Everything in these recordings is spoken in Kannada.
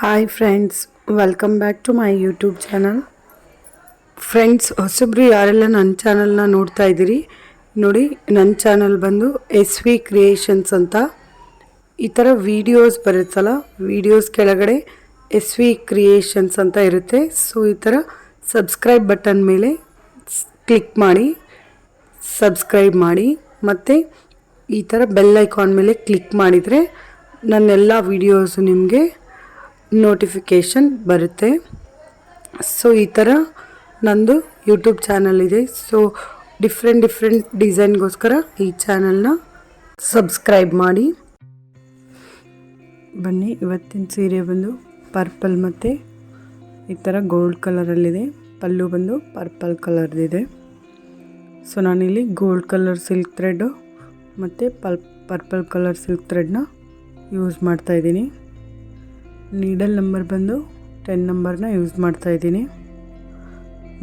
Hi friends, welcome back to my YouTube channel. Friends, ಹೊಸಬ್ರು ಯಾರೆಲ್ಲ ನನ್ನ ಚಾನಲ್ನ ನೋಡ್ತಾ ಇದ್ದೀರಿ ನೋಡಿ, ನನ್ನ ಚಾನಲ್ ಬಂದು SV ಕ್ರಿಯೇಷನ್ಸ್ ಅಂತ. ಈ ಥರ ವೀಡಿಯೋಸ್ ಬರುತ್ತಲ್ಲ, ವೀಡಿಯೋಸ್ ಕೆಳಗಡೆ SV ಕ್ರಿಯೇಷನ್ಸ್ ಅಂತ ಇರುತ್ತೆ. ಸೊ ಈ ಥರ ಸಬ್ಸ್ಕ್ರೈಬ್ ಬಟನ್ ಮೇಲೆ ಕ್ಲಿಕ್ ಮಾಡಿ ಸಬ್ಸ್ಕ್ರೈಬ್ ಮಾಡಿ, ಮತ್ತು ಈ ಥರ ಬೆಲ್ ಐಕಾನ್ ಮೇಲೆ ಕ್ಲಿಕ್ ಮಾಡಿದರೆ ನನ್ನೆಲ್ಲ ವೀಡಿಯೋಸು ನಿಮಗೆ ನೋಟಿಫಿಕೇಷನ್ ಬರುತ್ತೆ. ಸೊ ಈ ಥರ ನಂದು ಯೂಟ್ಯೂಬ್ ಚಾನಲ್ ಇದೆ. ಸೊ ಡಿಫ್ರೆಂಟ್ ಡಿಸೈನ್ಗೋಸ್ಕರ ಈ ಚಾನಲ್ನ ಸಬ್ಸ್ಕ್ರೈಬ್ ಮಾಡಿ. ಬನ್ನಿ, ಇವತ್ತಿನ ಸೀರೆ ಬಂದು ಪರ್ಪಲ್ ಮತ್ತು ಈ ಥರ ಗೋಲ್ಡ್ ಕಲರಲ್ಲಿದೆ. ಪಲ್ಲು ಬಂದು ಪರ್ಪಲ್ ಕಲರ್ದಿದೆ. ಸೊ ನಾನಿಲ್ಲಿ ಗೋಲ್ಡ್ ಕಲರ್ ಸಿಲ್ಕ್ ಥ್ರೆಡ್ಡು ಮತ್ತು ಪರ್ಪಲ್ ಕಲರ್ ಸಿಲ್ಕ್ ಥ್ರೆಡ್ನ ಯೂಸ್ ಮಾಡ್ತಾಯಿದ್ದೀನಿ. ನೀಡಲ್ ನಂಬರ್ ಬಂದು 10 ನಂಬರ್ನ ಯೂಸ್ ಮಾಡ್ತಾಯಿದ್ದೀನಿ.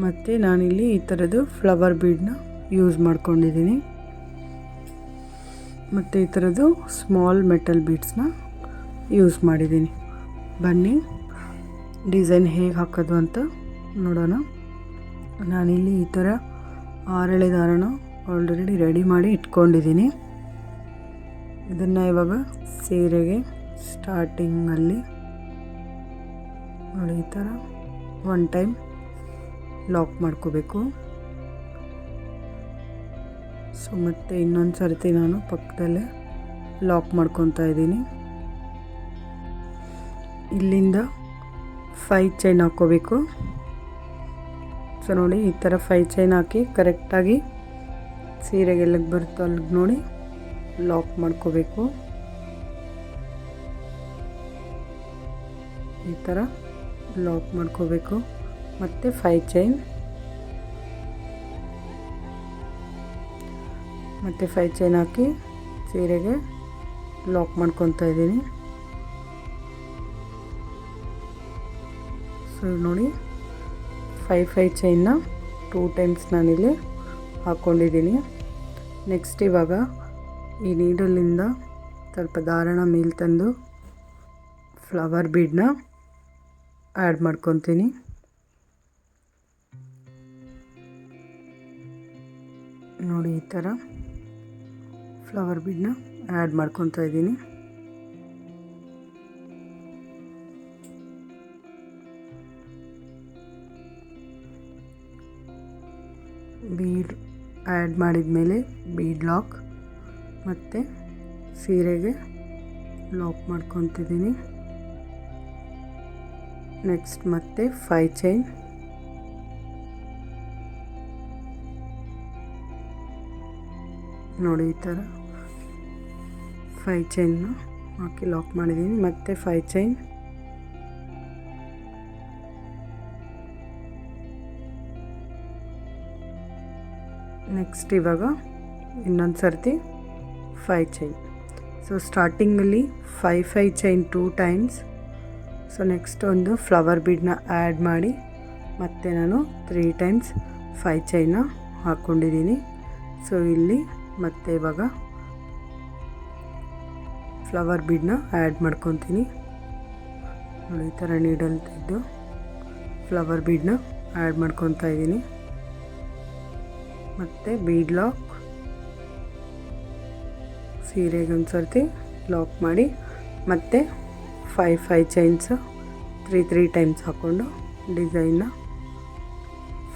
ಮತ್ತು ನಾನಿಲ್ಲಿ ಈ ಥರದ್ದು ಫ್ಲವರ್ ಬೀಡನ್ನ ಯೂಸ್ ಮಾಡ್ಕೊಂಡಿದ್ದೀನಿ. ಮತ್ತು ಈ ಥರದ್ದು ಸ್ಮಾಲ್ ಮೆಟಲ್ ಬೀಡ್ಸ್ನ ಯೂಸ್ ಮಾಡಿದ್ದೀನಿ. ಬನ್ನಿ, ಡಿಸೈನ್ ಹೇಗೆ ಹಾಕೋದು ಅಂತ ನೋಡೋಣ. ನಾನಿಲ್ಲಿ ಈ ಥರ 6 ಎಳೆ ದಾರನ ಆಲ್ರೆಡಿ ರೆಡಿ ಮಾಡಿ ಇಟ್ಕೊಂಡಿದ್ದೀನಿ. ಇದನ್ನು ಇವಾಗ ಸೀರೆಗೆ ಸ್ಟಾರ್ಟಿಂಗಲ್ಲಿ ನೋಡಿ ಈ ಥರ 1 ಟೈಮ್ ಲಾಕ್ ಮಾಡ್ಕೋಬೇಕು. ಸೊ ಮತ್ತೆ ಇನ್ನೊಂದು ಸರ್ತಿ ನಾನು ಪಕ್ಕದಲ್ಲೇ ಲಾಕ್ ಮಾಡ್ಕೊತಾ ಇದ್ದೀನಿ. ಇಲ್ಲಿಂದ 5 ಚೈನ್ ಹಾಕ್ಕೋಬೇಕು. ಸೊ ನೋಡಿ ಈ ಥರ 5 ಚೈನ್ ಹಾಕಿ ಕರೆಕ್ಟಾಗಿ ಸೀರೆಗೆ ಎಲ್ಲಿಗೆ ಬರುತ್ತೋ ಅಲ್ಲಿಗೆ ನೋಡಿ ಲಾಕ್ ಮಾಡ್ಕೋಬೇಕು. ಈ ಥರ ಲಾಕ್ ಮಾಡ್ಕೋಬೇಕು. ಮತ್ತು 5 ಚೈನ್ ಮತ್ತು 5 ಚೈನ್ ಹಾಕಿ ಸೀರೆಗೆ ಲಾಕ್ ಮಾಡ್ಕೊತಾ ಇದ್ದೀನಿ. ಸೊ ನೋಡಿ 5 ಚೈನ್ನ 2 ಟೈಮ್ಸ್ ನಾನಿಲ್ಲಿ ಹಾಕ್ಕೊಂಡಿದ್ದೀನಿ. ನೆಕ್ಸ್ಟ್ ಇವಾಗ ಈ ನೀಡಲಿಂದ ಸ್ವಲ್ಪ ದಾರಣ ಮೇಲೆ ತಂದು ಫ್ಲವರ್ ಬೀಡನ್ನ ಆ್ಯಡ್ ಮಾಡ್ಕೊತೀನಿ. ನೋಡಿ ಈ ಥರ ಫ್ಲವರ್ ಬೀಡನ್ನ ಆ್ಯಡ್ ಮಾಡ್ಕೊತಾ ಇದ್ದೀನಿ. ಬೀಡ್ ಆ್ಯಡ್ ಮಾಡಿದ ಮೇಲೆ ಬೀಡ್ ಲಾಕ್ ಮತ್ತು ಸೀರೆಗೆ ಲಾಕ್ ಮಾಡ್ಕೊತಿದ್ದೀನಿ. ನೆಕ್ಸ್ಟ್ ಮತ್ತೆ 5 ಚೈನ್ ನೋಡಿ ಈ ಥರ 5 ಚೈನ್ನ ಹಾಕಿ ಲಾಕ್ ಮಾಡಿದ್ದೀನಿ. ಮತ್ತೆ 5 ಚೈನ್ ನೆಕ್ಸ್ಟ್ ಇವಾಗ ಇನ್ನೊಂದು ಸರ್ತಿ 5 ಚೈನ್. ಸೊ ಸ್ಟಾರ್ಟಿಂಗಲ್ಲಿ 5 ಚೈನ್ 2 ಟೈಮ್ಸ್. ಸೊ ನೆಕ್ಸ್ಟ್ ಒಂದು ಫ್ಲವರ್ ಬೀಡನ್ನ ಆ್ಯಡ್ ಮಾಡಿ ಮತ್ತೆ ನಾನು 3 ಟೈಮ್ಸ್ 5 ಚೈನ್ನ ಹಾಕ್ಕೊಂಡಿದ್ದೀನಿ. ಸೊ ಇಲ್ಲಿ ಮತ್ತೆ ಇವಾಗ ಫ್ಲವರ್ ಬೀಡನ್ನ ಆ್ಯಡ್ ಮಾಡ್ಕೊತೀನಿ. ನೋಡಿ ಈ ಥರ ನೀಡಲ್ ತೆಗೆದು ಫ್ಲವರ್ ಬೀಡನ್ನ ಆ್ಯಡ್ ಮಾಡ್ಕೊತಾ ಇದ್ದೀನಿ. ಮತ್ತು ಬೀಡ್ ಲಾಕ್ ಸೀರೆಗೆ ಒಂದು ಸರ್ತಿ ಲಾಕ್ ಮಾಡಿ ಮತ್ತು 5 ಚೈನ್ಸ್ 3 ಟೈಮ್ಸ್ ಹಾಕ್ಕೊಂಡು ಡಿಸೈನ್ನ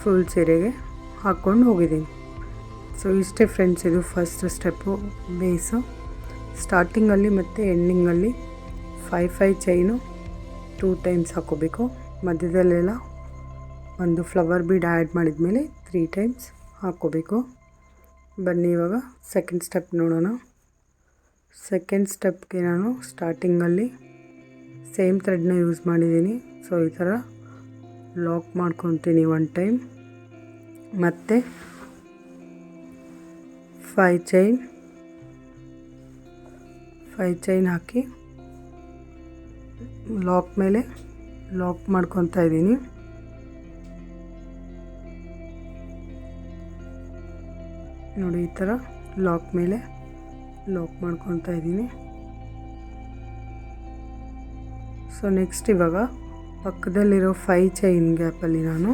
ಫುಲ್ ಸೀರೆಗೆ ಹಾಕ್ಕೊಂಡು ಹೋಗಿದ್ದೀನಿ. ಸೊ ಇಷ್ಟೇ ಫ್ರೆಂಡ್ಸ್, ಇದು ಫಸ್ಟ್ ಸ್ಟೆಪ್ಪು ಬೇಸು. ಸ್ಟಾರ್ಟಿಂಗಲ್ಲಿ ಮತ್ತು ಎಂಡಿಂಗಲ್ಲಿ 5 ಚೈನು 2 ಟೈಮ್ಸ್ ಹಾಕ್ಕೋಬೇಕು. ಮಧ್ಯದಲ್ಲೆಲ್ಲ ಒಂದು ಫ್ಲವರ್ ಬೀಡ್ ಆ್ಯಡ್ ಮಾಡಿದ ಮೇಲೆ 3 ಟೈಮ್ಸ್ ಹಾಕ್ಕೋಬೇಕು. ಬನ್ನಿ ಇವಾಗ ಸೆಕೆಂಡ್ ಸ್ಟೆಪ್ ನೋಡೋಣ. ಸೆಕೆಂಡ್ ಸ್ಟೆಪ್ಗೆ ನಾನು ಸ್ಟಾರ್ಟಿಂಗಲ್ಲಿ ಸೇಮ್ ಥ್ರೆಡ್ನ ಯೂಸ್ ಮಾಡಿದ್ದೀನಿ. ಸೊ ಈ ಥರ ಲಾಕ್ ಮಾಡ್ಕೊತೀನಿ 1 ಟೈಮ್. ಮತ್ತು 5 ಚೈನ್ ಹಾಕಿ ಲಾಕ್ ಮೇಲೆ ಲಾಕ್ ಮಾಡ್ಕೊತಾ ಇದ್ದೀನಿ. ನೋಡಿ ಈ ಥರ ಲಾಕ್ ಮೇಲೆ ಲಾಕ್ ಮಾಡ್ಕೊತಾ ಇದ್ದೀನಿ. ಸೊ ನೆಕ್ಸ್ಟ್ ಇವಾಗ ಪಕ್ಕದಲ್ಲಿರೋ 5 ಚೈನ್ ಗ್ಯಾಪಲ್ಲಿ ನಾನು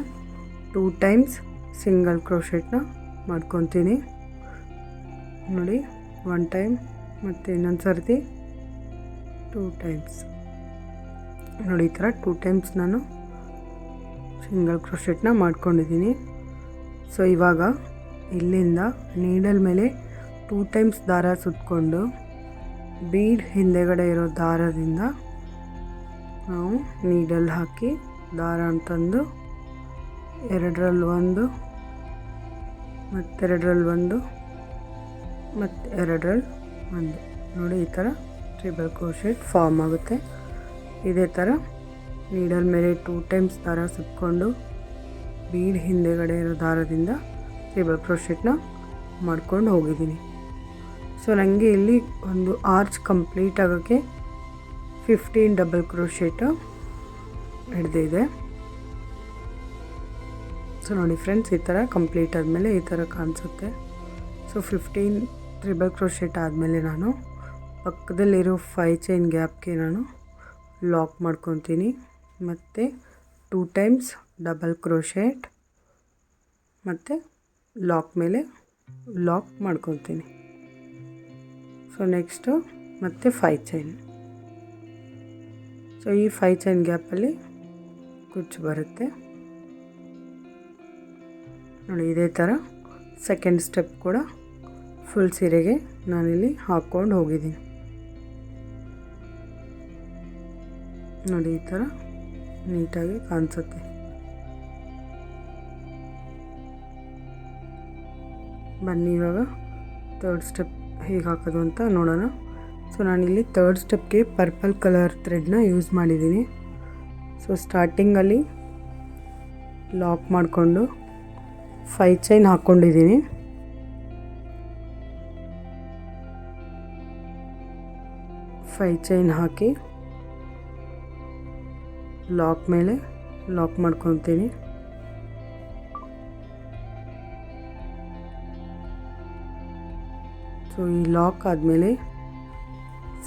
2 ಟೈಮ್ಸ್ ಸಿಂಗಲ್ ಕ್ರೋಶೆಟ್ನ ಮಾಡ್ಕೊತೀನಿ ನೋಡಿ. 1 ಟೈಮ್ ಮತ್ತು ಇನ್ನೊಂದು ಸರ್ತಿ 2 ಟೈಮ್ಸ್ ನೋಡಿ. ಈ ಥರ 2 ಟೈಮ್ಸ್ ನಾನು ಸಿಂಗಲ್ ಕ್ರೋಶೆಟ್ನ ಮಾಡ್ಕೊಂಡಿದ್ದೀನಿ. ಸೊ ಇವಾಗ ಇಲ್ಲಿಂದ ನೀಡಲ್ ಮೇಲೆ 2 ಟೈಮ್ಸ್ ದಾರ ಸುತ್ತಕೊಂಡು ಬೀಡ್ ಹಿಂದೆಗಡೆ ಇರೋ ದಾರದಿಂದ ನಾವು ನೀಡಲ್ ಹಾಕಿ ದಾರ ಅಂತಂದು 2ರಲ್ಲಿ 1 ಮತ್ತೆರಡರಲ್ಲಿ 1 ಮತ್ತು 2ರಲ್ಲಿ 1 ನೋಡಿ. ಈ ಥರ ಟ್ರಿಬಲ್ ಕ್ರೋಶೆಟ್ ಫಾರ್ಮ್ ಆಗುತ್ತೆ. ಇದೇ ಥರ ನೀಡಲ್ ಮೇಲೆ 2 ಟೈಮ್ಸ್ ದಾರ ಸುತ್ತಕೊಂಡು ಬೀಡ್ ಹಿಂದೆಗಡೆ ಇರೋ ದಾರದಿಂದ ಟ್ರಿಬಲ್ ಕ್ರೋಶೆಟ್ನ ಮಾಡ್ಕೊಂಡು ಹೋಗಿದ್ದೀನಿ. ಸೊ ನನಗೆ ಇಲ್ಲಿ ಒಂದು ಆರ್ಚ್ ಕಂಪ್ಲೀಟ್ ಆಗೋಕ್ಕೆ 15 ಡಬಲ್ ಕ್ರೋಶೆಟ್ ಹಿಡ್ದಿದೆ. ಸೊ ನೋಡಿ ಫ್ರೆಂಡ್ಸ್, ಈ ಥರ ಕಂಪ್ಲೀಟ್ ಆದಮೇಲೆ ಈ ಥರ ಕಾಣಿಸುತ್ತೆ. ಸೊ 15 ಟ್ರಿಬಲ್ ಕ್ರೋಶೆಟ್ ಆದಮೇಲೆ ನಾನು ಪಕ್ಕದಲ್ಲಿರೋ 5 ಚೈನ್ ಗ್ಯಾಪ್ಗೆ ನಾನು ಲಾಕ್ ಮಾಡ್ಕೊತೀನಿ ಮತ್ತು 2 ಟೈಮ್ಸ್ ಡಬಲ್ ಕ್ರೋಶೆಟ್ ಮತ್ತು ಲಾಕ್ ಮೇಲೆ ಲಾಕ್ ಮಾಡ್ಕೊತೀನಿ. ಸೊ ನೆಕ್ಸ್ಟು ಮತ್ತು 5 ಚೈನ್. ಸೊ ಈ 5 ಚೈನ್ ಗ್ಯಾಪಲ್ಲಿ ಕುಚ್ಚು ಬರುತ್ತೆ ನೋಡಿ. ಇದೇ ಥರ ಸೆಕೆಂಡ್ ಸ್ಟೆಪ್ ಕೂಡ ಫುಲ್ ಸೀರೆಗೆ ನಾನಿಲ್ಲಿ ಹಾಕ್ಕೊಂಡು ಹೋಗಿದ್ದೀನಿ ನೋಡಿ. ಈ ಥರ ನೀಟಾಗಿ ಕಾಣಿಸುತ್ತೆ. ಬನ್ನಿ ಇವಾಗ ಥರ್ಡ್ ಸ್ಟೆಪ್ ಹೇಗೆ ಹಾಕೋದು ಅಂತ ನೋಡೋಣ. ಸೊ ನಾನಿಲ್ಲಿ ಥರ್ಡ್ ಸ್ಟೆಪ್ಗೆ ಪರ್ಪಲ್ ಕಲರ್ ಥ್ರೆಡ್ನ ಯೂಸ್ ಮಾಡಿದ್ದೀನಿ. ಸೊ ಸ್ಟಾರ್ಟಿಂಗಲ್ಲಿ ಲಾಕ್ ಮಾಡಿಕೊಂಡು 5 ಚೈನ್ ಹಾಕ್ಕೊಂಡಿದ್ದೀನಿ. 5 ಚೈನ್ ಹಾಕಿ ಲಾಕ್ ಮೇಲೆ ಲಾಕ್ ಮಾಡ್ಕೊತೀನಿ. ಸೊ ಈ ಲಾಕ್ ಆದಮೇಲೆ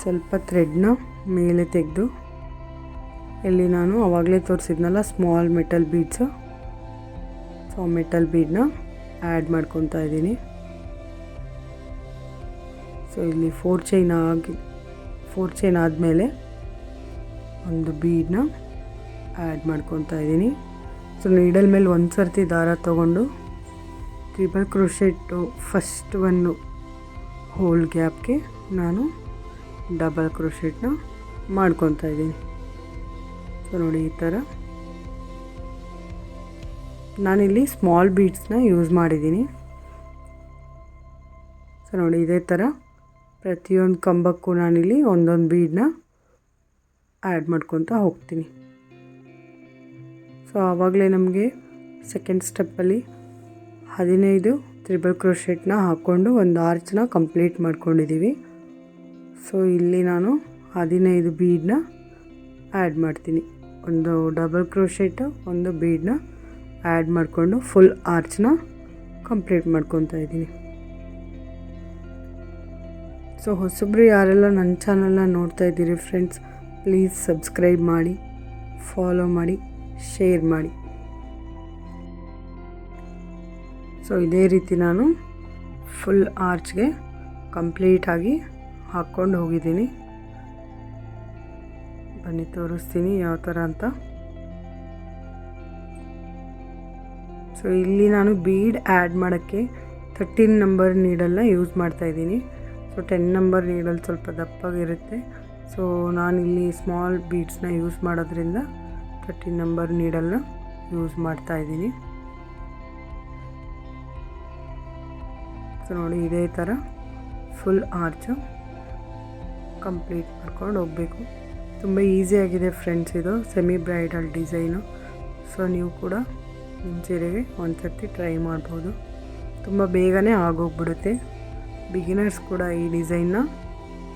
ಸ್ವಲ್ಪ ಥ್ರೆಡ್ನ ಮೇಲೆ ತೆಗೆದು ಇಲ್ಲಿ ನಾನು ಆವಾಗಲೇ ತೋರಿಸಿದ್ನಲ್ಲ small metal beads, so metal ಬೀಡನ್ನ ಆ್ಯಡ್ ಮಾಡ್ಕೊತಾ ಇದ್ದೀನಿ. ಸೊ ಇಲ್ಲಿ 4 ಚೈನ್ ಆದಮೇಲೆ ಒಂದು ಬೀಡನ್ನ ಆ್ಯಡ್ ಮಾಡ್ಕೊತಾ ಇದ್ದೀನಿ. ಸೊ ನೀಡಲ್ ಮೇಲೆ ಒಂದು ಸರ್ತಿ ದಾರ ತೊಗೊಂಡು ಟ್ರಿಬಲ್ ಕ್ರೋಶೆಟ್ಟು ಫಸ್ಟ್ ಒಂದು ಹೋಲ್ ಗ್ಯಾಪ್ಗೆ ನಾನು ಡಬಲ್ ಕ್ರೋಶೆಟ್ನ ಮಾಡ್ಕೊತಾ ಇದ್ದೀನಿ. ಸೊ ನೋಡಿ ಈ ಥರ ನಾನಿಲ್ಲಿ ಸ್ಮಾಲ್ ಬೀಡ್ಸ್ನ ಯೂಸ್ ಮಾಡಿದ್ದೀನಿ. ಸೊ ನೋಡಿ ಇದೇ ಥರ ಪ್ರತಿಯೊಂದು ಕಂಬಕ್ಕೂ ನಾನಿಲ್ಲಿ ಒಂದೊಂದು ಬೀಡನ್ನ ಆ್ಯಡ್ ಮಾಡ್ಕೊತಾ ಹೋಗ್ತೀನಿ. ಸೊ ಆವಾಗಲೇ ನಮಗೆ ಸೆಕೆಂಡ್ ಸ್ಟೆಪ್ಪಲ್ಲಿ 15 ಟ್ರಿಬಲ್ ಕ್ರೋಶೆಟ್ನ ಹಾಕ್ಕೊಂಡು ಒಂದು ಆರ್ಚ್ನ ಕಂಪ್ಲೀಟ್ ಮಾಡ್ಕೊಂಡಿದ್ದೀವಿ. ಸೊ ಇಲ್ಲಿ ನಾನು 15 ಬೀಡನ್ನ ಆ್ಯಡ್ ಮಾಡ್ತೀನಿ. ಒಂದು ಡಬಲ್ ಕ್ರೋಶೆಟ್ ಒಂದು ಬೀಡನ್ನ ಆ್ಯಡ್ ಮಾಡಿಕೊಂಡು ಫುಲ್ ಆರ್ಚ್ನ ಕಂಪ್ಲೀಟ್ ಮಾಡ್ಕೊತಾ ಇದ್ದೀನಿ. ಸೊ ಹೊಸಬ್ರು ಯಾರೆಲ್ಲ ನನ್ನ ಚಾನಲ್ನ ನೋಡ್ತಾ ಇದ್ದೀರಿ ಫ್ರೆಂಡ್ಸ್, ಪ್ಲೀಸ್ ಸಬ್ಸ್ಕ್ರೈಬ್ ಮಾಡಿ, ಫಾಲೋ ಮಾಡಿ, ಶೇರ್ ಮಾಡಿ. ಸೊ ಇದೇ ರೀತಿ ನಾನು ಫುಲ್ ಆರ್ಚ್ಗೆ ಕಂಪ್ಲೀಟಾಗಿ ಹಾಕ್ಕೊಂಡು ಹೋಗಿದ್ದೀನಿ. ಬನ್ನಿ ತೋರಿಸ್ತೀನಿ ಯಾವ ಥರ ಅಂತ. ಸೊ ಇಲ್ಲಿ ನಾನು ಬೀಡ್ ಆ್ಯಡ್ ಮಾಡೋಕ್ಕೆ 13 ನಂಬರ್ ನೀಡಲ್ನ ಯೂಸ್ ಮಾಡ್ತಾಯಿದ್ದೀನಿ. ಸೊ 10 ನಂಬರ್ ನೀಡಲ್ ಸ್ವಲ್ಪ ದಪ್ಪಾಗಿರುತ್ತೆ. ಸೊ ನಾನಿಲ್ಲಿ ಸ್ಮಾಲ್ ಬೀಡ್ಸ್ನ ಯೂಸ್ ಮಾಡೋದ್ರಿಂದ 13 ನಂಬರ್ ನೀಡಲ್ನ ಯೂಸ್ ಮಾಡ್ತಾಯಿದ್ದೀನಿ. ಸೊ ನೋಡಿ ಇದೇ ಥರ ಫುಲ್ ಆರ್ಚು ಕಂಪ್ಲೀಟ್ ಮಾಡ್ಕೊಂಡು ಹೋಗಬೇಕು. ತುಂಬ ಈಸಿಯಾಗಿದೆ ಫ್ರೆಂಡ್ಸ್, ಇದು ಸೆಮಿ ಬ್ರೈಡಲ್ ಡಿಸೈನು. ಸೊ ನೀವು ಕೂಡ ನಿಮ್ಮ ಸೀರೆಗೆ ಒಂದು ಸರ್ತಿ ಟ್ರೈ ಮಾಡ್ಬೋದು. ತುಂಬ ಬೇಗನೆ ಆಗೋಗ್ಬಿಡುತ್ತೆ. ಬಿಗಿನರ್ಸ್ ಕೂಡ ಈ ಡಿಸೈನ್ನ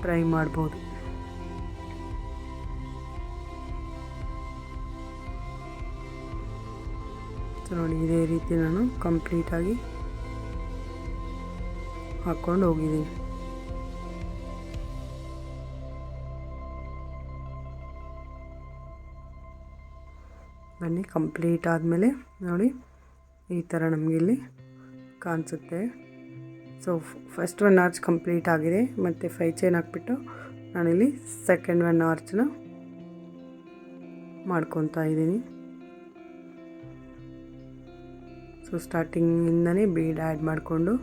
ಟ್ರೈ ಮಾಡ್ಬೋದು. ಸೊ ನೋಡಿ ಇದೇ ರೀತಿ ನಾನು ಕಂಪ್ಲೀಟಾಗಿ ಹಾಕ್ಕೊಂಡು ಹೋಗಿದ್ದೀನಿ. ಬನ್ನಿ ಕಂಪ್ಲೀಟ್ ಆದಮೇಲೆ ನೋಡಿ ಈ ಥರ ನಮಗಿಲ್ಲಿ ಕಾಣಿಸುತ್ತೆ. ಸೊ ಫಸ್ಟ್ 1 ಆರ್ಚ್ ಕಂಪ್ಲೀಟ್ ಆಗಿದೆ. ಮತ್ತು 5 ಚೈನ್ ಹಾಕ್ಬಿಟ್ಟು ನಾನಿಲ್ಲಿ ಸೆಕೆಂಡ್ 1 ಆರ್ಚನ್ನ ಮಾಡ್ಕೊತಾ ಇದ್ದೀನಿ. ಸೊ ಸ್ಟಾರ್ಟಿಂಗಿಂದನೇ ಬೀಡ್ ಆ್ಯಡ್ ಮಾಡಿಕೊಂಡು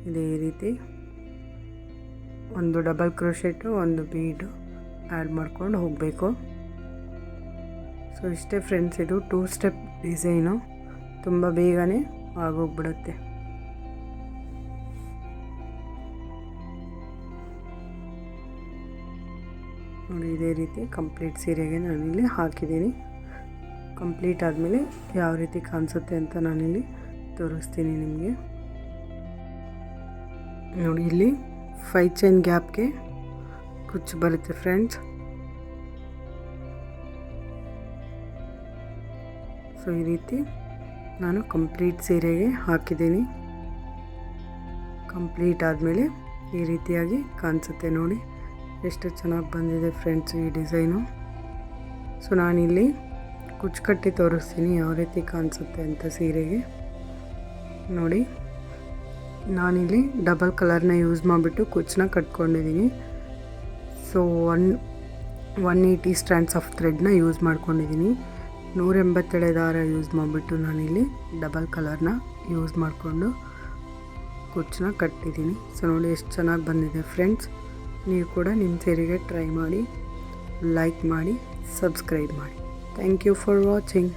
ಇದೇ ರೀತಿ ಒಂದು ಡಬಲ್ ಕ್ರೋಶೆಟು ಒಂದು ಬೀಡು ಆ್ಯಡ್ ಮಾಡ್ಕೊಂಡು ಹೋಗಬೇಕು. ಸೊ ಇಷ್ಟೇ ಫ್ರೆಂಡ್ಸ್, ಇದು 2 ಸ್ಟೆಪ್ ಡಿಸೈನು, ತುಂಬ ಬೇಗನೆ ಆಗೋಗ್ಬಿಡುತ್ತೆ. ನೋಡಿ ಇದೇ ರೀತಿ ಕಂಪ್ಲೀಟ್ ಸೀರೆಗೆ ನಾನಿಲ್ಲಿ ಹಾಕಿದ್ದೀನಿ. ಕಂಪ್ಲೀಟ್ ಆದಮೇಲೆ ಯಾವ ರೀತಿ ಕಾಣಿಸುತ್ತೆ ಅಂತ ನಾನಿಲ್ಲಿ ತೋರಿಸ್ತೀನಿ ನಿಮಗೆ. ನೋಡಿ ಇಲ್ಲಿ 5 ಚೈನ್ ಗ್ಯಾಪ್ಗೆ ಕುಚ್ಚು ಬರುತ್ತೆ ಫ್ರೆಂಡ್ಸ್. ಸೊ ಈ ರೀತಿ ನಾನು ಕಂಪ್ಲೀಟ್ ಸೀರೆಗೆ ಹಾಕಿದ್ದೀನಿ. ಕಂಪ್ಲೀಟ್ ಆದಮೇಲೆ ಈ ರೀತಿಯಾಗಿ ಕಾಣಿಸುತ್ತೆ. ನೋಡಿ ಎಷ್ಟು ಚೆನ್ನಾಗಿ ಬಂದಿದೆ ಫ್ರೆಂಡ್ಸ್ ಈ ಡಿಸೈನು. ಸೊ ನಾನಿಲ್ಲಿ ಕುಚ್ಚು ಕಟ್ಟಿ ತೋರಿಸ್ತೀನಿ ಯಾವ ರೀತಿ ಕಾಣಿಸುತ್ತೆ ಅಂತ ಸೀರೆಗೆ. ನೋಡಿ ನಾನಿಲ್ಲಿ ಡಬಲ್ ಕಲರ್ನ ಯೂಸ್ ಮಾಡಿಬಿಟ್ಟು ಕುಚ್ಚನ್ನ ಕಟ್ಕೊಂಡಿದ್ದೀನಿ. ಸೊ 180 ಸ್ಟ್ಯಾಂಡ್ಸ್ ಆಫ್ ಥ್ರೆಡ್ನ ಯೂಸ್ ಮಾಡ್ಕೊಂಡಿದ್ದೀನಿ. 187 ದಾರ ಯೂಸ್ ಮಾಡಿಬಿಟ್ಟು ನಾನಿಲ್ಲಿ ಡಬಲ್ ಕಲರ್ನ ಯೂಸ್ ಮಾಡಿಕೊಂಡು ಕುಚ್ಚನ್ನ ಕಟ್ಟಿದ್ದೀನಿ. ಸೊ ನೋಡಿ ಎಷ್ಟು ಚೆನ್ನಾಗಿ ಬಂದಿದೆ ಫ್ರೆಂಡ್ಸ್. ನೀವು ಕೂಡ ನಿಮ್ಮ ಸೀರೆಗೆ ಟ್ರೈ ಮಾಡಿ, ಲೈಕ್ ಮಾಡಿ, ಸಬ್ಸ್ಕ್ರೈಬ್ ಮಾಡಿ. Thank you for watching.